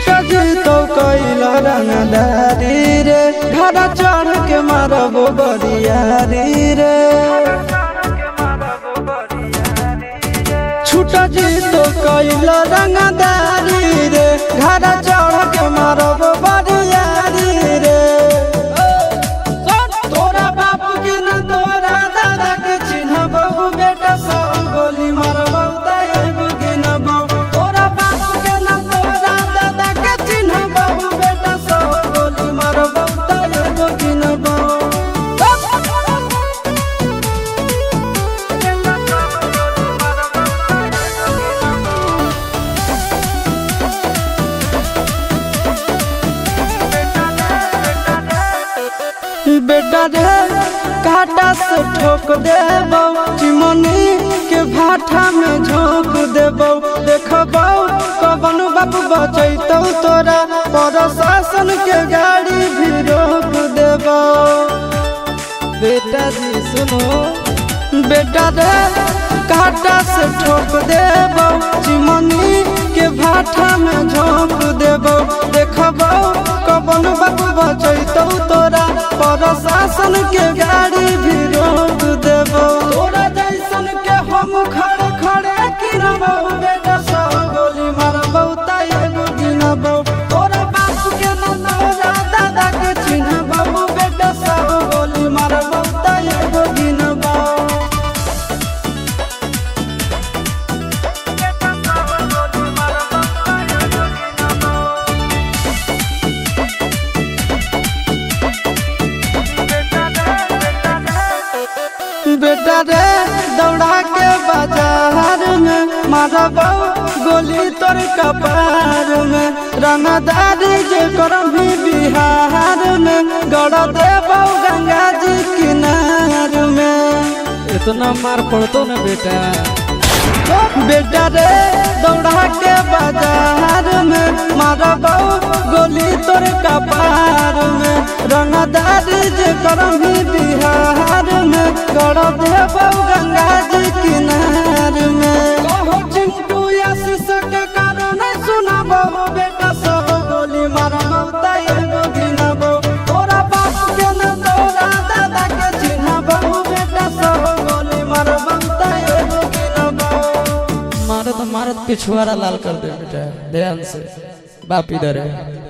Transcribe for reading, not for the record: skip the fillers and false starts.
छुटा जी तो कैला रंगदारी रे घर चढ़ के मारबो बरियारी रे छुटा जी तो कैला रंगदारी रे घर चढ़ के मारबो बरियारी रे तोरा बाप के न तोरा दादा के चिन्हबो बेटा सब गोली मारबो ताएगो गिनबो तोरा बाप के न तोरा दादा के चिन्हबो बेटा सब गोली मारबो ताएगो गिनबो बेटा रे काटा से ठोक देबो चिमनी के भाटा में झोंक देबो देखबो कवन बाप बचैतौ तोरा प्रशासन के गाड़ी भी रोक देबो बेटा जी सुनो बेटा रे काटा से ठोक देबो चिमनी के भाटा में झोंक देबो देखबो कवन बाप बचैतौ तोरा प्रशासन के गाड़ी भी रोक देबो तोरा जैसन के हम खड़े खड़े गिनबो बेटा सब गोली मारबो ताएगो गिनबो तोरा बाप के न तोरा दादा के चिन्हबो बेटा सब गोली मारबो ताएगो गिनबो बेटा रे दौड़ा के बाजार में मारबो गोली तोर कपार में रंगदारी जे करम भी बिहार में गड़ देबो गंगा जी किनार में इतना मार पड़तो ना बेटा बेटा रे दौड़ा के बाजार में मारबो गोली तोर कपार में रंगदारी जे करम भी बिहार में गड़ देबो गंगा जी किनार में कहो चिंटू आशीष के कारण सुनाबो बेटा सब गोली मारबो ताएगो गिनबो तोरा बाप के न तोरा दादा के चिन्हबो बेटा सब गोली मारबो ताएगो गिनबो मारत मारत पिछुआरा लाल कर दे बेटा ध्यान से बाप इधर है।